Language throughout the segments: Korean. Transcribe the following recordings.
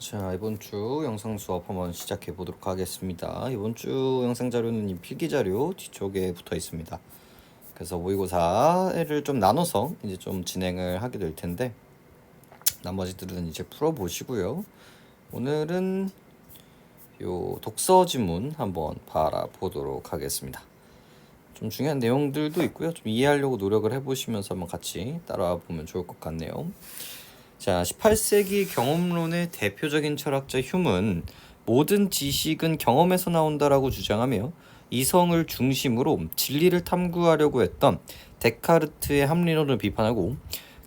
자, 이번 주 영상 수업 한번 시작해 보도록 하겠습니다. 이번 주 영상 자료는 이 필기 자료 뒤쪽에 붙어 있습니다. 그래서 모의고사를 좀 나눠서 이제 좀 진행을 하게 될 텐데, 나머지들은 이제 풀어 보시고요. 오늘은 요 독서 지문 한번 바라보도록 하겠습니다. 좀 중요한 내용들도 있고요. 좀 이해하려고 노력을 해보시면서 한번 같이 따라와 보면 좋을 것 같네요. 자, 18세기 경험론의 대표적인 철학자 휴은 모든 지식은 경험에서 나온다라고 주장하며 이성을 중심으로 진리를 탐구하려고 했던 데카르트의 합리론을 비판하고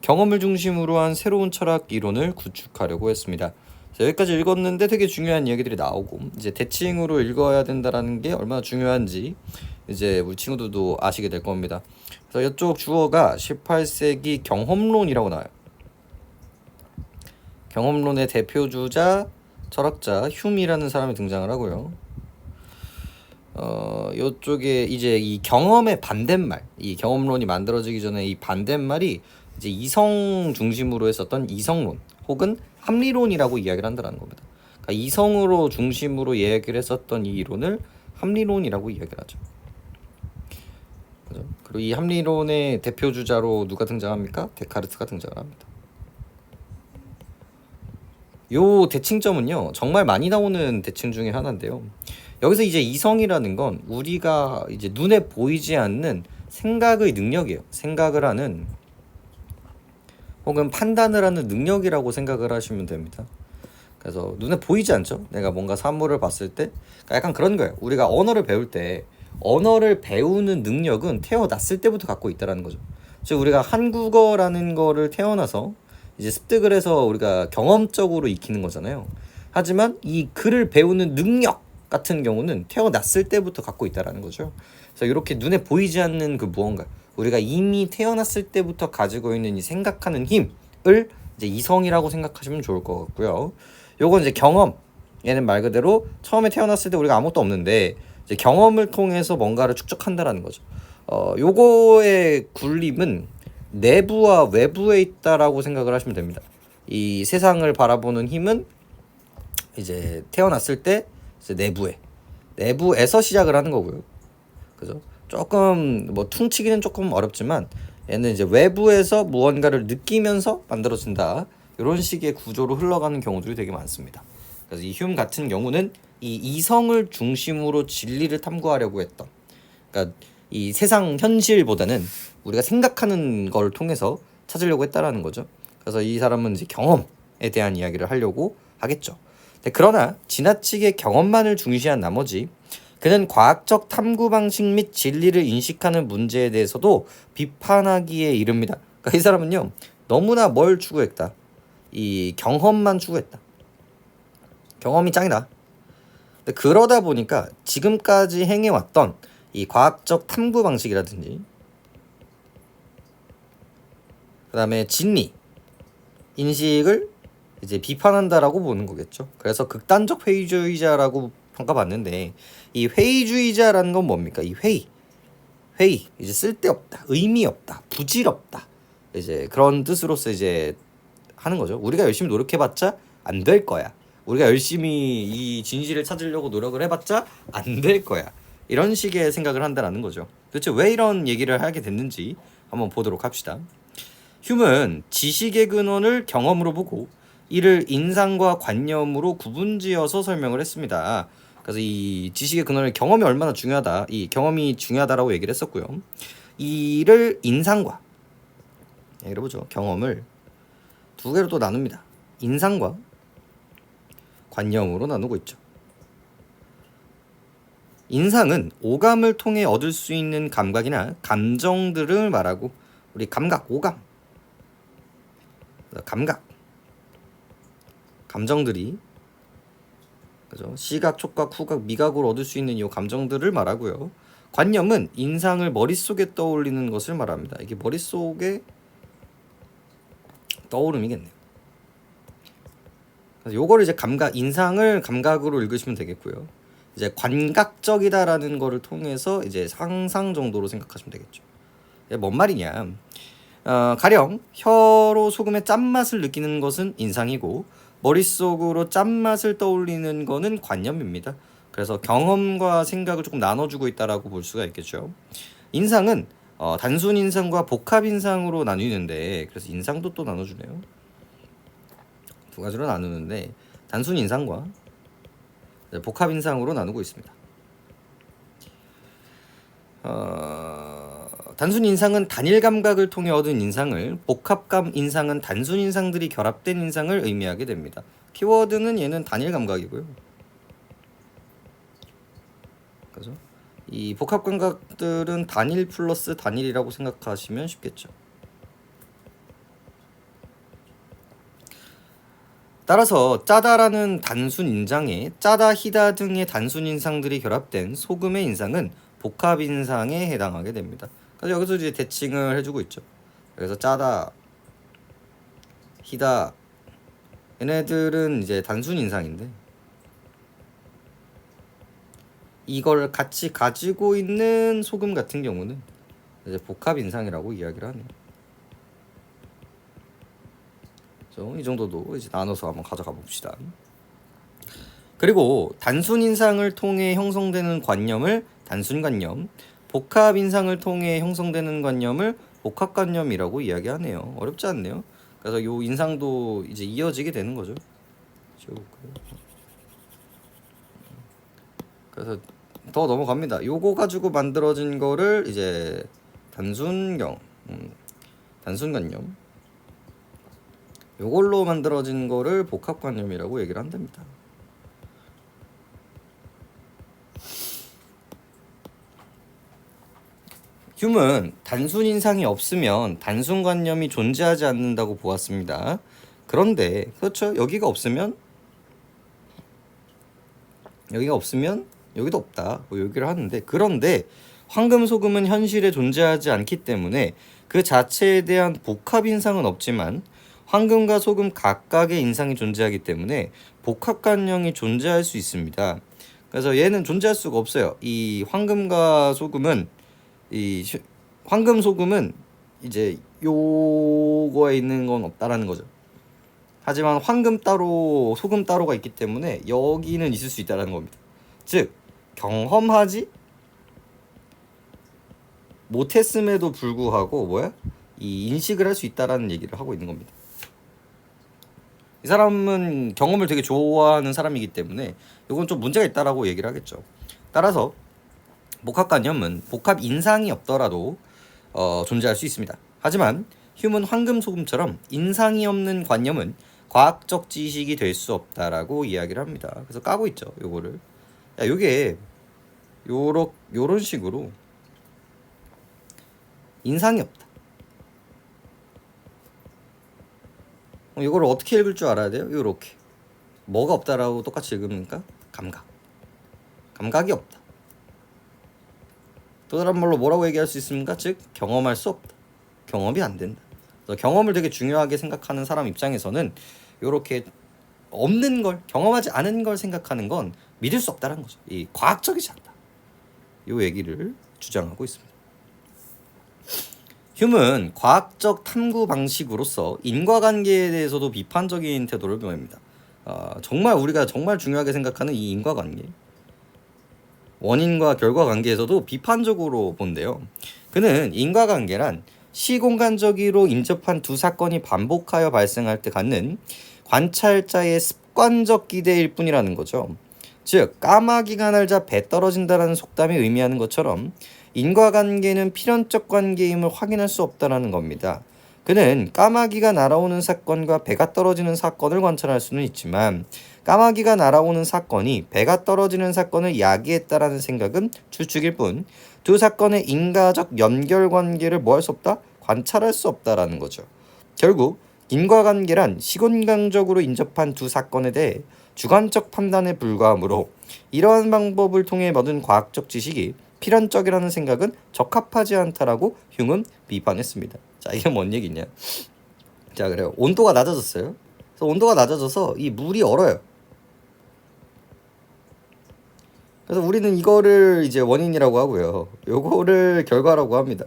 경험을 중심으로 한 새로운 철학 이론을 구축하려고 했습니다. 자, 여기까지 읽었는데 되게 중요한 이야기들이 나오고, 이제 대칭으로 읽어야 된다라는 게 얼마나 중요한지 이제 우리 친구들도 아시게 될 겁니다. 그래서 이쪽 주어가 18세기 경험론이라고 나와요. 경험론의 대표주자 철학자 휴이라는 사람이 등장을 하고요. 요쪽에 이제 이 경험의 반대말, 이 경험론이 만들어지기 전에 이 반대말이 이제 이성 중심으로 했었던 이성론 혹은 합리론이라고 이야기를 한다는 겁니다. 그러니까 이성으로 중심으로 이야기를 했었던 이 이론을 합리론이라고 이야기를 하죠. 그죠? 그리고 이 합리론의 대표주자로 누가 등장합니까? 데카르트가 등장을 합니다. 요 대칭점은요, 정말 많이 나오는 대칭 중에 하나인데요. 여기서 이제 이성이라는 건 우리가 이제 눈에 보이지 않는 생각의 능력이에요. 생각을 하는 혹은 판단을 하는 능력이라고 생각을 하시면 됩니다. 그래서 눈에 보이지 않죠. 내가 뭔가 사물을 봤을 때 약간 그런 거예요. 우리가 언어를 배울 때 언어를 배우는 능력은 태어났을 때부터 갖고 있다는 거죠. 즉 우리가 한국어라는 거를 태어나서 이제 습득을 해서 우리가 경험적으로 익히는 거잖아요. 하지만 이 글을 배우는 능력 같은 경우는 태어났을 때부터 갖고 있다라는 거죠. 그래서 이렇게 눈에 보이지 않는 그 무언가, 우리가 이미 태어났을 때부터 가지고 있는 이 생각하는 힘을 이제 이성이라고 생각하시면 좋을 것 같고요. 요건 이제 경험. 얘는 말 그대로 처음에 태어났을 때 우리가 아무것도 없는데 이제 경험을 통해서 뭔가를 축적한다라는 거죠. 요거의 굴림은 내부와 외부에 있다라고 생각을 하시면 됩니다. 이 세상을 바라보는 힘은 이제 태어났을 때 이제 내부에서 시작을 하는 거고요. 그죠? 조금 뭐 퉁치기는 조금 어렵지만 얘는 이제 외부에서 무언가를 느끼면서 만들어진다. 이런 식의 구조로 흘러가는 경우들이 되게 많습니다. 그래서 이 휴 같은 경우는 이 이성을 중심으로 진리를 탐구하려고 했던, 그러니까 이 세상 현실보다는 우리가 생각하는 걸 통해서 찾으려고 했다라는 거죠. 그래서 이 사람은 이제 경험에 대한 이야기를 하려고 하겠죠. 그러나 지나치게 경험만을 중시한 나머지 그는 과학적 탐구 방식 및 진리를 인식하는 문제에 대해서도 비판하기에 이릅니다. 그러니까 이 사람은요, 너무나 뭘 추구했다. 이 경험만 추구했다. 경험이 짱이다. 그러다 보니까 지금까지 행해왔던 이 과학적 탐구 방식이라든지 그 다음에 진리, 인식을 이제 비판한다라고 보는 거겠죠. 그래서 극단적 회의주의자라고 평가받는데, 이 회의주의자라는 건 뭡니까? 이 회의 이제 쓸데없다, 의미 없다, 부질없다, 이제 그런 뜻으로서 이제 하는 거죠. 우리가 열심히 노력해봤자 안 될 거야. 우리가 열심히 이 진실을 찾으려고 노력을 해봤자 안 될 거야. 이런 식의 생각을 한다는 거죠. 도대체 왜 이런 얘기를 하게 됐는지 한번 보도록 합시다. 휴은 지식의 근원을 경험으로 보고 이를 인상과 관념으로 구분지어서 설명을 했습니다. 그래서 이 지식의 근원을 경험이 얼마나 중요하다, 이 경험이 중요하다라고 얘기를 했었고요. 이를 인상과, 얘기를 보죠. 경험을 두 개로 또 나눕니다. 인상과 관념으로 나누고 있죠. 인상은 오감을 통해 얻을 수 있는 감각이나 감정들을 말하고, 우리 감각, 오감, 감정들이, 그죠? 시각, 촉각, 후각, 미각으로 얻을 수 있는 이 감정들을 말하고요. 관념은 인상을 머릿속에 떠올리는 것을 말합니다. 이게 머릿속에 떠오름이겠네요. 그래서 요거를 이제 인상을 감각으로 읽으시면 되겠고요. 이제 관각적이다라는 거를 통해서 이제 상상 정도로 생각하시면 되겠죠. 뭔 말이냐? 가령 혀로 소금의 짠맛을 느끼는 것은 인상이고 머릿속으로 짠맛을 떠올리는 거는 관념입니다. 그래서 경험과 생각을 조금 나눠주고 있다라고 볼 수가 있겠죠. 인상은 단순 인상과 복합 인상으로 나뉘는데, 그래서 인상도 또 나눠주네요. 두 가지로 나누는데 단순 인상과 복합 인상으로 나누고 있습니다. 단순 인상은 단일 감각을 통해 얻은 인상을, 복합감 인상은 단순 인상들이 결합된 인상을 의미하게 됩니다. 키워드는 얘는 단일 감각이고요. 그죠? 이 복합 감각들은 단일 플러스 단일이라고 생각하시면 쉽겠죠. 따라서 짜다라는 단순 인상에 짜다, 희다 등의 단순 인상들이 결합된 소금의 인상은 복합 인상에 해당하게 됩니다. 그래서 여기서 이제 대칭을 해주고 있죠. 그래서 짜다, 희다 얘네들은 이제 단순 인상인데, 이걸 같이 가지고 있는 소금 같은 경우는 이제 복합 인상이라고 이야기를 하네요. 이 정도도 이제 나눠서 한번 가져가 봅시다. 그리고 단순 인상을 통해 형성되는 관념을 단순관념, 복합 인상을 통해 형성되는 관념을 복합관념이라고 이야기하네요. 어렵지 않네요. 그래서 요 인상도 이제 이어지게 되는 거죠. 그래서 더 넘어갑니다. 요거 가지고 만들어진 거를 이제 단순관념, 요걸로 만들어진 거를 복합관념이라고 얘기를 한답니다. 휴은 단순 인상이 없으면 단순관념이 존재하지 않는다고 보았습니다. 그런데 그렇죠. 여기가 없으면 여기도 없다, 뭐 얘기를 하는데, 그런데 황금 소금은 현실에 존재하지 않기 때문에 그 자체에 대한 복합 인상은 없지만 황금과 소금 각각의 인상이 존재하기 때문에 복합관념이 존재할 수 있습니다. 그래서 얘는 존재할 수가 없어요. 이 황금과 소금은, 이 황금 소금은 이제 요거에 있는 건 없다라는 거죠. 하지만 황금 따로 소금 따로가 있기 때문에 여기는 있을 수 있다라는 겁니다. 즉 경험하지 못했음에도 불구하고 이 인식을 할 수 있다라는 얘기를 하고 있는 겁니다. 이 사람은 경험을 되게 좋아하는 사람이기 때문에 이건 좀 문제가 있다라고 얘기를 하겠죠. 따라서 복합관념은 복합 인상이 없더라도 존재할 수 있습니다. 하지만 휴먼 황금 소금처럼 인상이 없는 관념은 과학적 지식이 될 수 없다라고 이야기를 합니다. 그래서 까고 있죠. 요거를. 요게 요런 식으로 인상이 없다. 이거를 어떻게 읽을 줄 알아야 돼요? 요렇게. 뭐가 없다라고 똑같이 읽으니까 감각이 없다. 또 다른 말로 뭐라고 얘기할 수 있습니까? 즉 경험할 수 없다. 경험이 안 된다. 그래서 경험을 되게 중요하게 생각하는 사람 입장에서는 요렇게 없는 걸, 경험하지 않은 걸 생각하는 건 믿을 수 없다는 거죠. 이 과학적이지 않다. 요 얘기를 주장하고 있습니다. 휴은 과학적 탐구 방식으로서 인과관계에 대해서도 비판적인 태도를 보입니다. 정말 우리가 정말 중요하게 생각하는 이 인과관계, 원인과 결과 관계에서도 비판적으로 본대요. 그는 인과관계란 시공간적으로 인접한 두 사건이 반복하여 발생할 때 갖는 관찰자의 습관적 기대일 뿐이라는 거죠. 즉 까마귀가 날자 배 떨어진다라는 속담이 의미하는 것처럼 인과관계는 필연적 관계임을 확인할 수 없다는 겁니다. 그는 까마귀가 날아오는 사건과 배가 떨어지는 사건을 관찰할 수는 있지만 까마귀가 날아오는 사건이 배가 떨어지는 사건을 야기했다라는 생각은 추측일 뿐 두 사건의 인과적 연결관계를 뭐 할 수 없다? 관찰할 수 없다라는 거죠. 결국 인과관계란 시공간적으로 인접한 두 사건에 대해 주관적 판단에 불과하므로 이러한 방법을 통해 얻은 과학적 지식이 필연적이라는 생각은 적합하지 않다라고 흉은 비판했습니다. 자, 이게 뭔 얘기냐? 자, 그래요. 온도가 낮아졌어요. 그래서 온도가 낮아져서 이 물이 얼어요. 그래서 우리는 이거를 이제 원인이라고 하고요. 요거를 결과라고 합니다.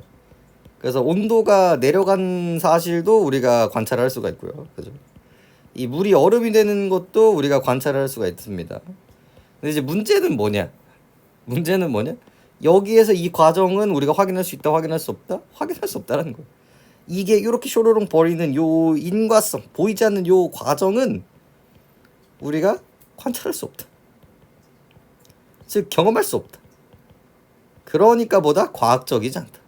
그래서 온도가 내려간 사실도 우리가 관찰할 수가 있고요. 그죠? 이 물이 얼음이 되는 것도 우리가 관찰할 수가 있습니다. 근데 이제 문제는 뭐냐? 여기에서 이 과정은 우리가 확인할 수 있다, 확인할 수 없다? 확인할 수 없다라는 거예요. 이게 이렇게 쇼로롱 버리는 요 인과성, 보이지 않는 요 과정은 우리가 관찰할 수 없다. 즉 경험할 수 없다. 그러니까 보다 과학적이지 않다.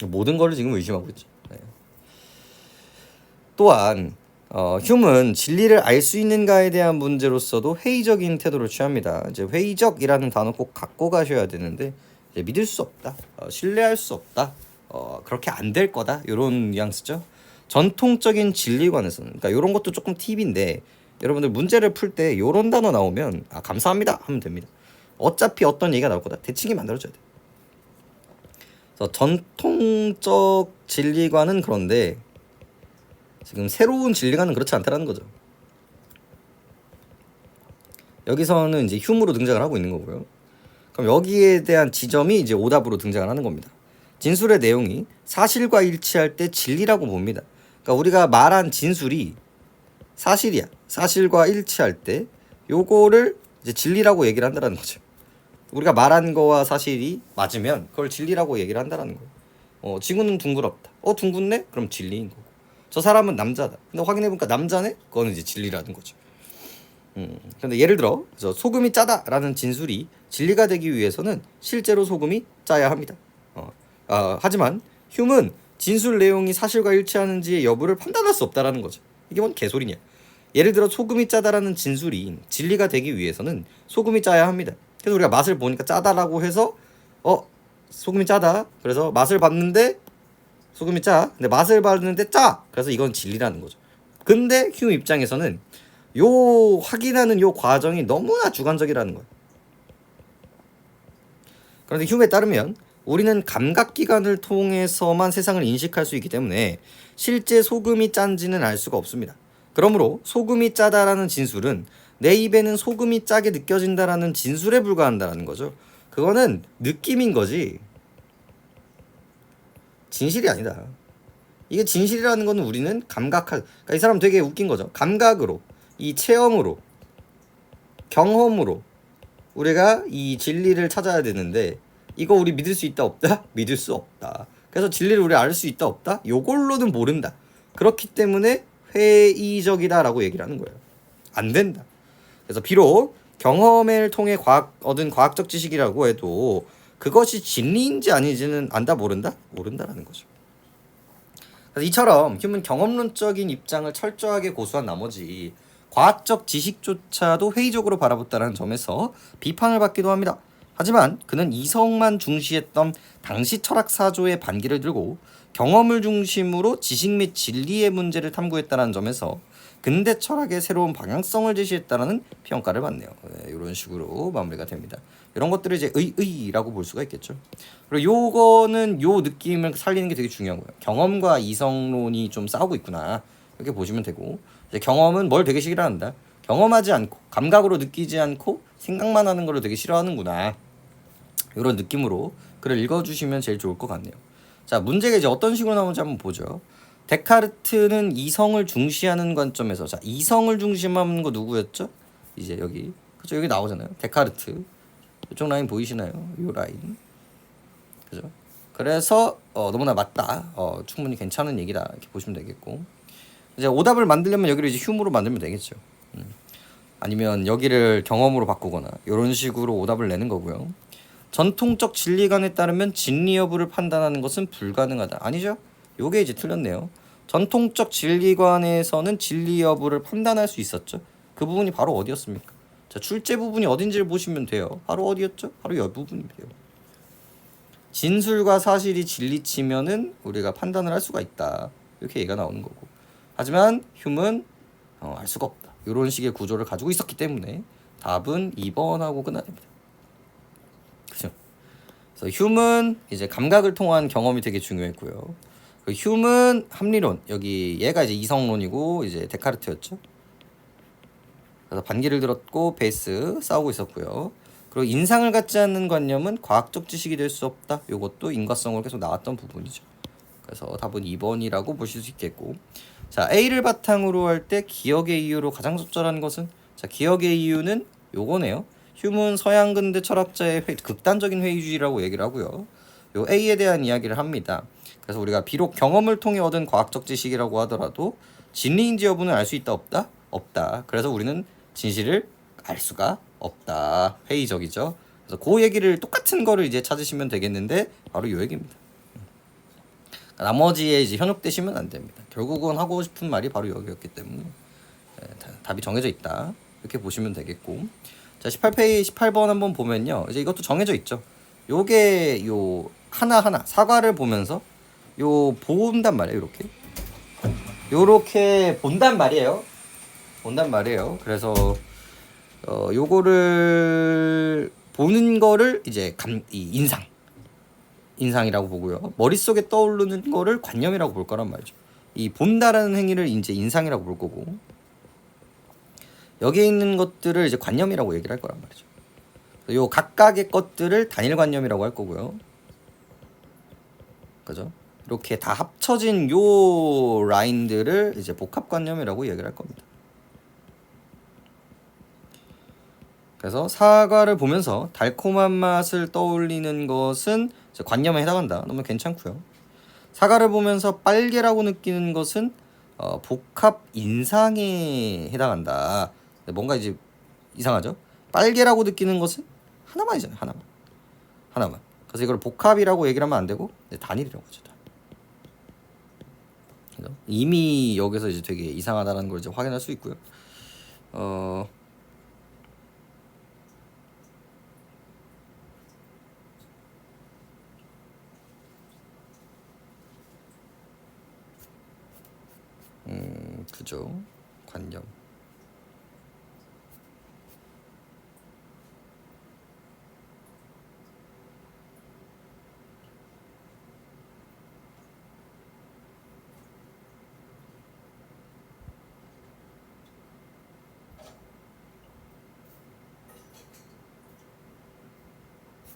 모든 걸 지금 의심하고 있죠. 네. 또한 휴문 진리를 알 수 있는가에 대한 문제로서도 회의적인 태도를 취합니다. 이제 회의적이라는 단어 꼭 갖고 가셔야 되는데 이제 믿을 수 없다, 신뢰할 수 없다, 그렇게 안 될 거다 이런 뉘앙스죠. 전통적인 진리관에서는 그러니까 이런 것도 조금 팁인데 여러분들 문제를 풀 때 이런 단어 나오면 감사합니다 하면 됩니다. 어차피 어떤 얘기가 나올 거다 대칭이 만들어져야 돼. 그래서 전통적 진리관은 그런데 지금 새로운 진리관은 그렇지 않다라는 거죠. 여기서는 이제 휴무로 등장을 하고 있는 거고요. 그럼 여기에 대한 지점이 이제 오답으로 등장을 하는 겁니다. 진술의 내용이 사실과 일치할 때 진리라고 봅니다. 그러니까 우리가 말한 진술이 사실이야. 사실과 일치할 때 요거를 이제 진리라고 얘기를 한다는 거죠. 우리가 말한 거와 사실이 맞으면 그걸 진리라고 얘기를 한다는 거예요. 지구는 둥그렇다. 둥근네? 그럼 진리인 거고. 저 사람은 남자다. 근데 확인해보니까 남자네? 그거는 이제 진리라는 거죠. 근데 예를 들어 소금이 짜다라는 진술이 진리가 되기 위해서는 실제로 소금이 짜야 합니다. 하지만 휴문 진술 내용이 사실과 일치하는지의 여부를 판단할 수 없다라는 거죠. 이게 뭔 개소리냐. 예를 들어 소금이 짜다라는 진술이 진리가 되기 위해서는 소금이 짜야 합니다. 그래서 우리가 맛을 보니까 짜다라고 해서 소금이 짜다. 그래서 맛을 봤는데 소금이 짜. 근데 맛을 봤는데 짜. 그래서 이건 진리라는 거죠. 근데 휴 입장에서는 요 확인하는 요 과정이 너무나 주관적이라는 거예요. 그런데 휴에 따르면 우리는 감각기관을 통해서만 세상을 인식할 수 있기 때문에 실제 소금이 짠지는 알 수가 없습니다. 그러므로 소금이 짜다라는 진술은 내 입에는 소금이 짜게 느껴진다라는 진술에 불과한다는 거죠. 그거는 느낌인 거지 진실이 아니다. 이게 진실이라는 거는 우리는 그러니까 이 사람 되게 웃긴 거죠. 감각으로, 이 체험으로, 경험으로 우리가 이 진리를 찾아야 되는데 이거 우리 믿을 수 있다 없다? 믿을 수 없다. 그래서 진리를 우리 알 수 있다 없다? 요걸로는 모른다. 그렇기 때문에 회의적이다라고 얘기를 하는 거예요. 안 된다. 그래서 비록 경험을 통해 얻은 과학적 지식이라고 해도 그것이 진리인지 아닌지는 안다 모른다? 모른다라는 거죠. 그래서 이처럼 휴문 경험론적인 입장을 철저하게 고수한 나머지 과학적 지식조차도 회의적으로 바라봤다는 점에서 비판을 받기도 합니다. 하지만 그는 이성만 중시했던 당시 철학 사조의 반기를 들고 경험을 중심으로 지식 및 진리의 문제를 탐구했다는 점에서 근대 철학의 새로운 방향성을 제시했다는 평가를 받네요. 이런 식으로 마무리가 됩니다. 이런 것들을 이제 의라고 볼 수가 있겠죠. 그리고 요거는 요 느낌을 살리는 게 되게 중요한 거예요. 경험과 이성론이 좀 싸우고 있구나. 이렇게 보시면 되고 이제 경험은 뭘 되게 싫어한다. 경험하지 않고 감각으로 느끼지 않고 생각만 하는 걸 되게 싫어하는구나. 이런 느낌으로 글을 읽어주시면 제일 좋을 것 같네요. 자, 문제가 이제 어떤 식으로 나오는지 한번 보죠. 데카르트는 이성을 중시하는 관점에서 자 이성을 중심하는 거 누구였죠? 이제 여기 그죠? 여기 나오잖아요. 데카르트 이쪽 라인 보이시나요? 이 라인 그죠? 그래서 너무나 맞다. 충분히 괜찮은 얘기다 이렇게 보시면 되겠고 이제 오답을 만들려면 여기를 이제 휴무로 만들면 되겠죠. 아니면 여기를 경험으로 바꾸거나 이런 식으로 오답을 내는 거고요. 전통적 진리관에 따르면 진리 여부를 판단하는 것은 불가능하다. 아니죠? 요게 이제 틀렸네요. 전통적 진리관에서는 진리 여부를 판단할 수 있었죠. 그 부분이 바로 어디였습니까? 자, 출제 부분이 어딘지를 보시면 돼요. 바로 어디였죠? 바로 이 부분이에요. 진술과 사실이 진리치면은 우리가 판단을 할 수가 있다. 이렇게 얘기가 나오는 거고. 하지만 휴문 알 수가 없다. 이런 식의 구조를 가지고 있었기 때문에 답은 2번하고 끝나야 됩니다. 그죠? 그래서 휴문 이제 감각을 통한 경험이 되게 중요했고요. 그 휴문 합리론 여기 얘가 이제 이성론이고 이제 데카르트였죠. 그래서 반기를 들었고 베이스 싸우고 있었고요. 그리고 인상을 갖지 않는 관념은 과학적 지식이 될 수 없다. 이것도 인과성으로 계속 나왔던 부분이죠. 그래서 답은 2번이라고 보실 수 있겠고 자, A를 바탕으로 할 때 기억의 이유로 가장 적절한 것은, 자, 기억의 이유는 요거네요. 휴문 서양 근대 철학자의 극단적인 회의주의라고 얘기를 하고요. 요 A에 대한 이야기를 합니다. 그래서 우리가 비록 경험을 통해 얻은 과학적 지식이라고 하더라도 진리인지 여부는 알 수 있다 없다? 없다. 그래서 우리는 진실을 알 수가 없다. 회의적이죠. 그래서 그 얘기를 똑같은 거를 이제 찾으시면 되겠는데 바로 요 얘기입니다. 나머지에 이제 현혹되시면 안 됩니다. 결국은 하고 싶은 말이 바로 여기였기 때문에 답이 정해져 있다. 이렇게 보시면 되겠고. 자, 18페이지 18번 한번 보면요. 이제 이것도 정해져 있죠. 요게 요 하나하나 사과를 보면서 요 본단 말이에요. 요렇게 본단 말이에요. 본단 말이에요. 그래서 요거를 보는 거를 이제 인상이라고 보고요. 머릿속에 떠오르는 거를 관념이라고 볼 거란 말이죠. 이 본다라는 행위를 이제 인상이라고 볼 거고, 여기에 있는 것들을 이제 관념이라고 얘기를 할 거란 말이죠. 요 각각의 것들을 단일관념이라고 할 거고요. 그죠? 이렇게 다 합쳐진 요 라인들을 이제 복합관념이라고 얘기를 할 겁니다. 그래서 사과를 보면서 달콤한 맛을 떠올리는 것은 관념에 해당한다. 너무 괜찮고요. 사과를 보면서 빨개라고 느끼는 것은 복합 인상에 해당한다. 뭔가 이제 이상하죠? 빨개라고 느끼는 것은 하나만이잖아요. 하나만. 그래서 이걸 복합이라고 얘기를 하면 안 되고 단일이라고 하죠. 이미 여기서 이제 되게 이상하다는 걸 이제 확인할 수 있고요. 그죠. 관념.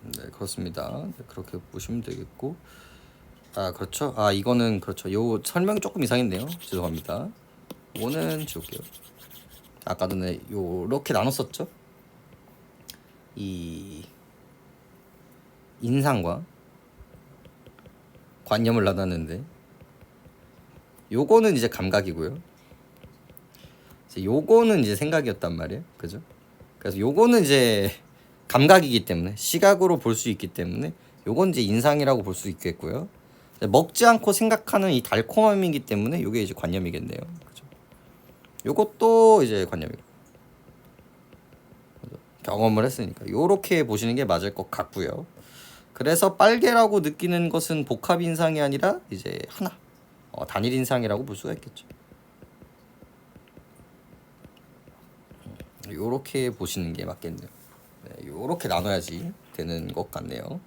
네, 그렇습니다. 네, 그렇게 보시면 되겠고. 아, 그렇죠. 아, 이거는 그렇죠. 요 설명이 조금 이상했네요. 죄송합니다. 이거는 지울게요. 아까 전에 요렇게 나눴었죠. 이 인상과 관념을 나눴는데, 요거는 이제 감각이고요. 요거는 이제 생각이었단 말이에요. 그죠? 그래서 요거는 이제 감각이기 때문에, 시각으로 볼 수 있기 때문에 요건 이제 인상이라고 볼 수 있겠고요. 먹지 않고 생각하는 이 달콤함이기 때문에 요게 이제 관념이겠네요. 그죠? 요것도 이제 관념이고, 경험을 했으니까 요렇게 보시는 게 맞을 것 같고요. 그래서 빨개라고 느끼는 것은 복합 인상이 아니라 이제 하나, 단일 인상이라고 볼 수가 있겠죠. 요렇게 보시는 게 맞겠네요. 네, 요렇게 나눠야지 되는 것 같네요.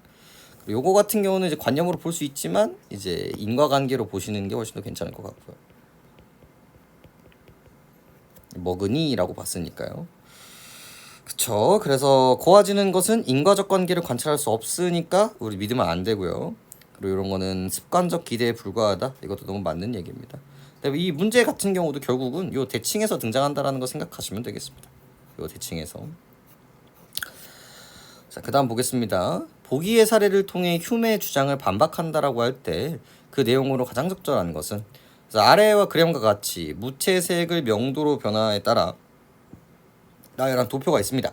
요거 같은 경우는 이제 관념으로 볼 수 있지만 이제 인과관계로 보시는 게 훨씬 더 괜찮을 것 같고요. 먹으니라고 봤으니까요. 그쵸. 그래서 고와지는 것은 인과적 관계를 관찰할 수 없으니까 우리 믿으면 안 되고요. 그리고 이런 거는 습관적 기대에 불과하다. 이것도 너무 맞는 얘기입니다. 이 문제 같은 경우도 결국은 요 대칭에서 등장한다라는 거 생각하시면 되겠습니다. 요 대칭에서. 자, 그 다음 보겠습니다. 보기의 사례를 통해 휴메의 주장을 반박한다라고 할 때 그 내용으로 가장 적절한 것은, 그래서 아래와 그림과 같이 무채색을 명도로 변화에 따라 나열한 도표가 있습니다.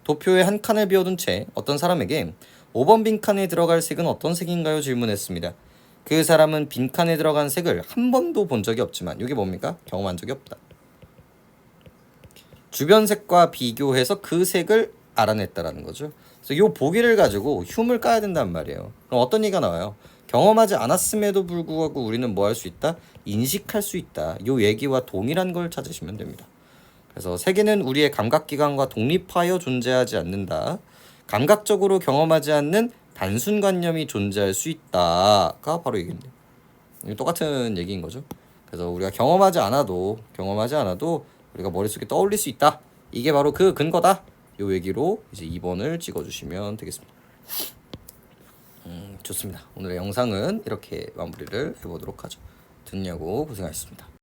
도표에 한 칸을 비워둔 채 어떤 사람에게 5번 빈칸에 들어갈 색은 어떤 색인가요? 질문했습니다. 그 사람은 빈칸에 들어간 색을 한 번도 본 적이 없지만, 이게 뭡니까? 경험한 적이 없다. 주변 색과 비교해서 그 색을 알아냈다라는 거죠. 그래서 요 보기를 가지고 흉을 까야 된단 말이에요. 그럼 어떤 얘기가 나와요? 경험하지 않았음에도 불구하고 우리는 뭐 할 수 있다? 인식할 수 있다. 요 얘기와 동일한 걸 찾으시면 됩니다. 그래서 세계는 우리의 감각기관과 독립하여 존재하지 않는다. 감각적으로 경험하지 않는 단순관념이 존재할 수 있다가 바로 얘기인데, 똑같은 얘기인 거죠. 그래서 우리가 경험하지 않아도 우리가 머릿속에 떠올릴 수 있다. 이게 바로 그 근거다. 요 얘기로 이제 2번을 찍어주시면 되겠습니다. 좋습니다. 오늘의 영상은 이렇게 마무리를 해보도록 하죠. 듣냐고 고생하셨습니다.